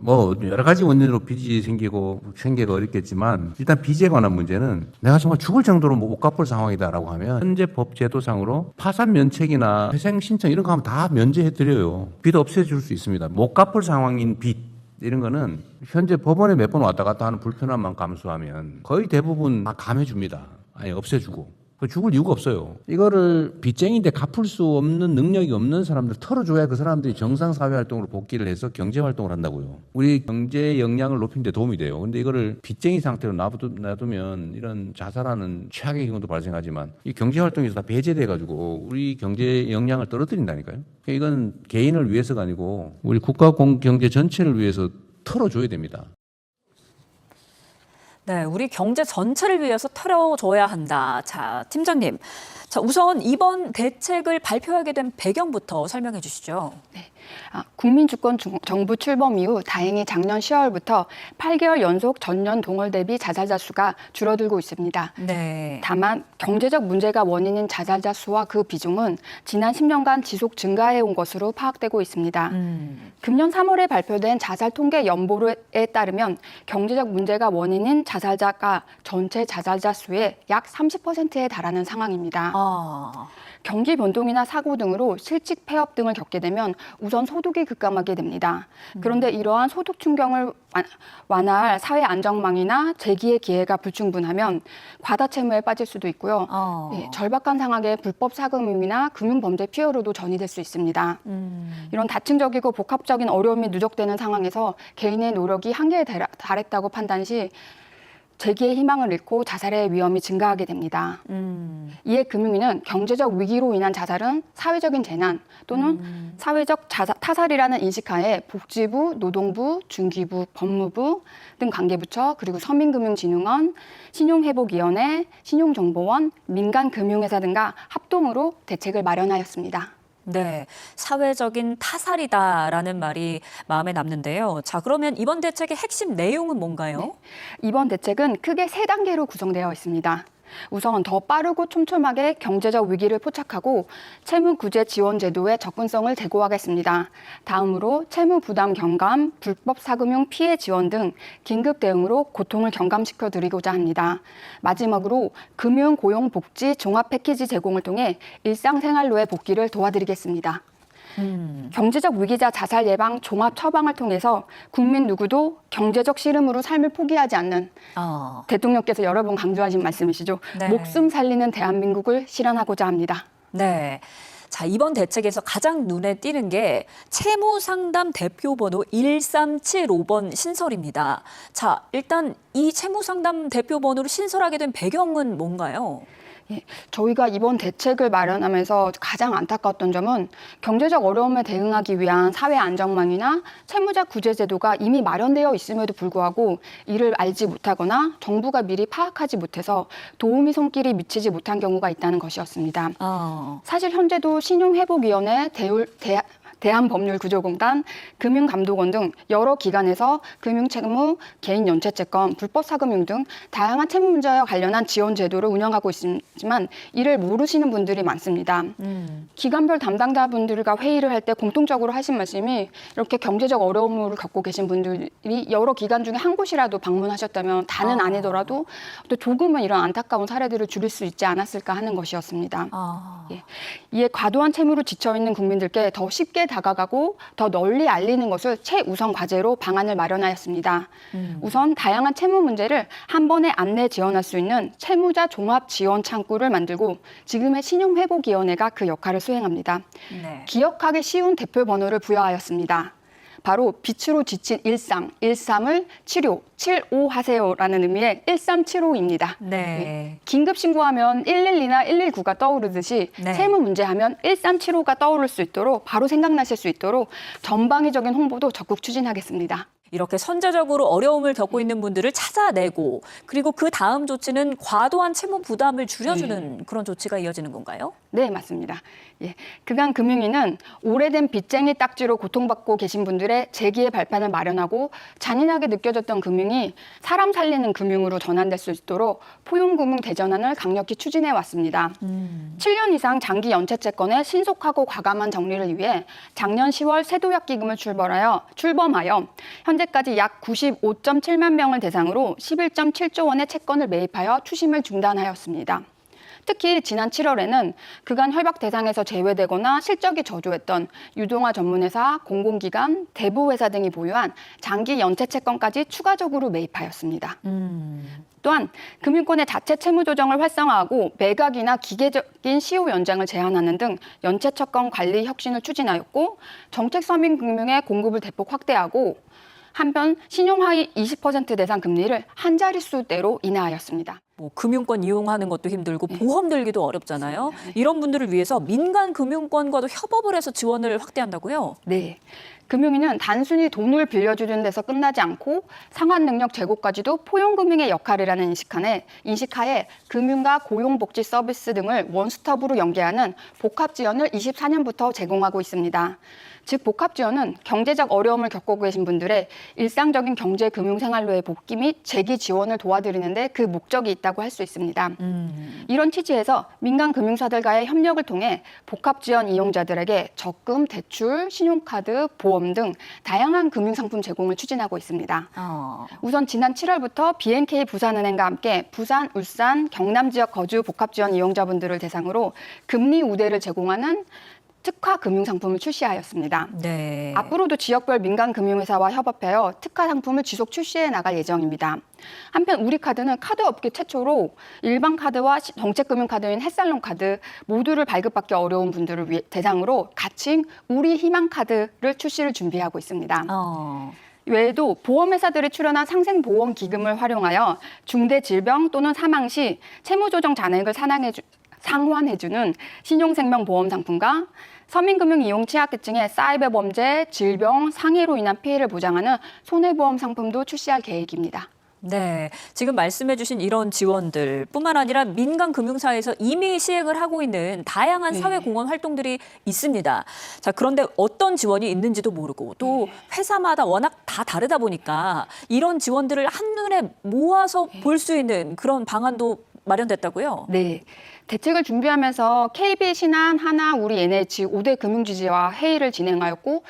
뭐 여러 가지 원인으로 빚이 생기가 어렵겠지만 일단 빚에 관한 문제는 내가 정말 죽을 정도로 못 갚을 상황이다라고 하면 현재 법 제도상으로 파산 면책이나 회생 신청 이런 거 하면 다 면제해 드려요. 빚 없애줄 수 있습니다. 못 갚을 상황인 빚 이런 거는 현재 법원에 몇 번 왔다 갔다 하는 불편함만 감수하면 거의 대부분 다 감해줍니다. 아니 없애주고. 죽을 이유가 없어요. 이거를 빚쟁이인데 갚을 수 없는 능력이 없는 사람들 털어줘야 그 사람들이 정상 사회활동으로 복귀를 해서 경제활동을 한다고요. 우리 경제 역량을 높이는 데 도움이 돼요. 근데 이거를 빚쟁이 상태로 놔두면 이런 자살하는 최악의 경우도 발생하지만 이 경제활동에서 다 배제돼가지고 우리 경제 역량을 떨어뜨린다니까요. 이건 개인을 위해서가 아니고 우리 국가 경제 전체를 위해서 털어줘야 됩니다. 네, 우리 경제 전체를 위해서 털어줘야 한다. 자, 팀장님. 자, 우선 이번 대책을 발표하게 된 배경부터 설명해 주시죠. 네. 국민주권정부 출범 이후 다행히 작년 10월부터 8개월 연속 전년 동월 대비 자살자 수가 줄어들고 있습니다. 네. 다만 경제적 문제가 원인인 자살자 수와 그 비중은 지난 10년간 지속 증가해 온 것으로 파악되고 있습니다. 금년 3월에 발표된 자살 통계 연보에 따르면 경제적 문제가 원인인 자살자가 전체 자살자 수의 약 30%에 달하는 상황입니다. 경기 변동이나 사고 등으로 실직 폐업 등을 겪게 되면 우선 소득이 급감하게 됩니다. 그런데 이러한 소득 충격을 완화할 사회 안정망이나 재기의 기회가 불충분하면 과다 채무에 빠질 수도 있고요. 네, 절박한 상황에 불법 사금융이나 금융범죄 피해로도 전이될 수 있습니다. 이런 다층적이고 복합적인 어려움이 누적되는 상황에서 개인의 노력이 한계에 달했다고 판단 시 재기의 희망을 잃고 자살의 위험이 증가하게 됩니다. 이에 금융위는 경제적 위기로 인한 자살은 사회적인 재난 또는 사회적 타살이라는 인식하에 복지부, 노동부, 중기부, 법무부 등 관계부처 그리고 서민금융진흥원, 신용회복위원회, 신용정보원, 민간금융회사 등과 합동으로 대책을 마련하였습니다. 네, 사회적인 타살이다라는 말이 마음에 남는데요. 자, 그러면 이번 대책의 핵심 내용은 뭔가요? 네, 이번 대책은 크게 3단계로 구성되어 있습니다. 우선 더 빠르고 촘촘하게 경제적 위기를 포착하고 채무 구제 지원 제도의 접근성을 제고하겠습니다. 다음으로 채무 부담 경감, 불법 사금융 피해 지원 등 긴급 대응으로 고통을 경감시켜 드리고자 합니다. 마지막으로 금융 고용 복지 종합 패키지 제공을 통해 일상생활로의 복귀를 도와드리겠습니다. 경제적 위기자 자살 예방 종합 처방을 통해서 국민 누구도 경제적 씨름으로 삶을 포기하지 않는 대통령께서 여러 번 강조하신 말씀이시죠. 네. 목숨 살리는 대한민국을 실현하고자 합니다. 네. 자, 이번 대책에서 가장 눈에 띄는 게 채무상담 대표번호 1375번 신설입니다. 자, 일단 이 채무상담 대표번호를 신설하게 된 배경은 뭔가요? 예, 저희가 이번 대책을 마련하면서 가장 안타까웠던 점은 경제적 어려움에 대응하기 위한 사회 안정망이나 채무자 구제 제도가 이미 마련되어 있음에도 불구하고 이를 알지 못하거나 정부가 미리 파악하지 못해서 도우미 손길이 미치지 못한 경우가 있다는 것이었습니다. 사실 현재도 신용회복위원회, 대한법률구조공단, 금융감독원 등 여러 기관에서 금융채무, 개인연체채권, 불법사금융 등 다양한 채무 문제와 관련한 지원 제도를 운영하고 있지만 이를 모르시는 분들이 많습니다. 기관별 담당자분들과 회의를 할 때 공통적으로 하신 말씀이 이렇게 경제적 어려움을 겪고 계신 분들이 여러 기관 중에 한 곳이라도 방문하셨다면 다는 아니더라도 또 조금은 이런 안타까운 사례들을 줄일 수 있지 않았을까 하는 것이었습니다. 예. 이에 과도한 채무로 지쳐있는 국민들께 더 쉽게 다가가고 더 널리 알리는 것을 최우선 과제로 방안을 마련하였습니다. 우선 다양한 채무 문제를 한 번에 안내 지원할 수 있는 채무자 종합 지원 창구를 만들고 지금의 신용회복위원회가 그 역할을 수행합니다. 네. 기억하기 쉬운 대표 번호를 부여하였습니다. 바로 빛으로 지친 일상, 일삼을 치료, 75하세요라는 의미의 1375입니다. 네. 긴급 신고하면 112나 119가 떠오르듯이 네. 채무 문제하면 1375가 떠오를 수 있도록 바로 생각나실 수 있도록 전방위적인 홍보도 적극 추진하겠습니다. 이렇게 선제적으로 어려움을 겪고 있는 분들을 찾아내고 그리고 그 다음 조치는 과도한 채무 부담을 줄여주는 그런 조치가 이어지는 건가요? 네, 맞습니다. 예, 그간 금융위는 오래된 빚쟁이 딱지로 고통받고 계신 분들의 재기의 발판을 마련하고 잔인하게 느껴졌던 금융이 사람 살리는 금융으로 전환될 수 있도록 포용금융 대전환을 강력히 추진해 왔습니다. 7년 이상 장기 연체 채권의 신속하고 과감한 정리를 위해 작년 10월 세도약기금을 출범하여 현재까지 약 95.7만 명을 대상으로 11.7조 원의 채권을 매입하여 추심을 중단하였습니다. 특히 지난 7월에는 그간 협약 대상에서 제외되거나 실적이 저조했던 유동화 전문회사, 공공기관, 대부회사 등이 보유한 장기 연체 채권까지 추가적으로 매입하였습니다. 또한 금융권의 자체 채무 조정을 활성화하고 매각이나 기계적인 시효 연장을 제한하는 등 연체 채권 관리 혁신을 추진하였고 정책 서민 금융의 공급을 대폭 확대하고 한편 신용 하위 20% 대상 금리를 한 자릿수대로 인하하였습니다. 뭐 금융권 이용하는 것도 힘들고 보험 들기도 어렵잖아요. 이런 분들을 위해서 민간 금융권과도 협업을 해서 지원을 확대한다고요? 네. 금융위는 단순히 돈을 빌려주는 데서 끝나지 않고 상환 능력 제고까지도 포용금융의 역할이라는 인식하에 금융과 고용복지 서비스 등을 원스톱으로 연계하는 복합지원을 24년부터 제공하고 있습니다. 즉 복합지원은 경제적 어려움을 겪고 계신 분들의 일상적인 경제 금융 생활로의 복귀 및 재기 지원을 도와드리는데 그 목적이 있다고 할 수 있습니다. 이런 취지에서 민간 금융사들과의 협력을 통해 복합지원 이용자들에게 적금, 대출, 신용카드, 보험 등 다양한 금융상품 제공을 추진하고 있습니다. 우선 지난 7월부터 BNK 부산은행과 함께 부산, 울산, 경남 지역 거주 복합지원 이용자분들을 대상으로 금리 우대를 제공하는 특화 금융상품을 출시하였습니다. 네. 앞으로도 지역별 민간 금융회사와 협업하여 특화 상품을 지속 출시해 나갈 예정입니다. 한편 우리카드는 카드업계 최초로 일반 카드와 정책금융카드인 햇살론 카드 모두를 발급받기 어려운 분들을 대상으로 가칭 우리 희망카드를 출시를 준비하고 있습니다. 외에도 보험회사들이 출연한 상생보험기금을 활용하여 중대질병 또는 사망 시 채무조정 잔액을 상환해주는 신용생명보험 상품과 서민금융 이용 취약계층의 사이버 범죄, 질병, 상해로 인한 피해를 보장하는 손해보험 상품도 출시할 계획입니다. 네, 지금 말씀해 주신 이런 지원들 뿐만 아니라 민간 금융사에서 이미 시행을 하고 있는 다양한 사회공헌 활동들이 있습니다. 자, 그런데 어떤 지원이 있는지도 모르고 또 회사마다 워낙 다 다르다 보니까 이런 지원들을 한눈에 모아서 볼 수 있는 그런 방안도 마련됐다고요? 네. 대책을 준비하면서 KB, 신한, 하나, 우리 NH 5대 금융지주와 회의를 진행하였고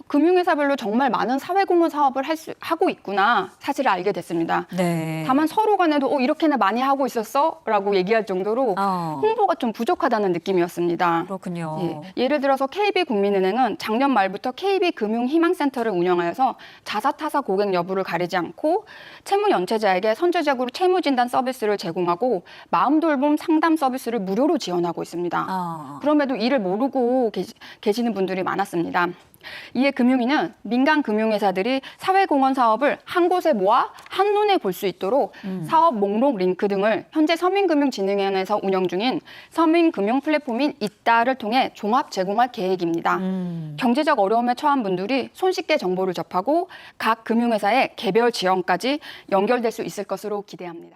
금융회사별로 정말 많은 사회공헌 사업을 하고 있구나 사실을 알게 됐습니다. 네. 다만 서로 간에도 이렇게나 많이 하고 있었어? 라고 얘기할 정도로 홍보가 좀 부족하다는 느낌이었습니다. 그렇군요. 예를 들어서 KB국민은행은 작년 말부터 KB금융희망센터를 운영하여서 자사타사 고객 여부를 가리지 않고 채무연체자에게 선제적으로 채무진단 서비스를 제공하고 마음돌봄 상담 서비스를 무료로 지원하고 있습니다. 그럼에도 이를 모르고 계시는 분들이 많았습니다. 이에 금융위는 민간 금융회사들이 사회공헌 사업을 한 곳에 모아 한눈에 볼 수 있도록 사업 목록 링크 등을 현재 서민금융진흥원에서 운영 중인 서민금융 플랫폼인 이따를 통해 종합 제공할 계획입니다. 경제적 어려움에 처한 분들이 손쉽게 정보를 접하고 각 금융회사의 개별 지원까지 연결될 수 있을 것으로 기대합니다.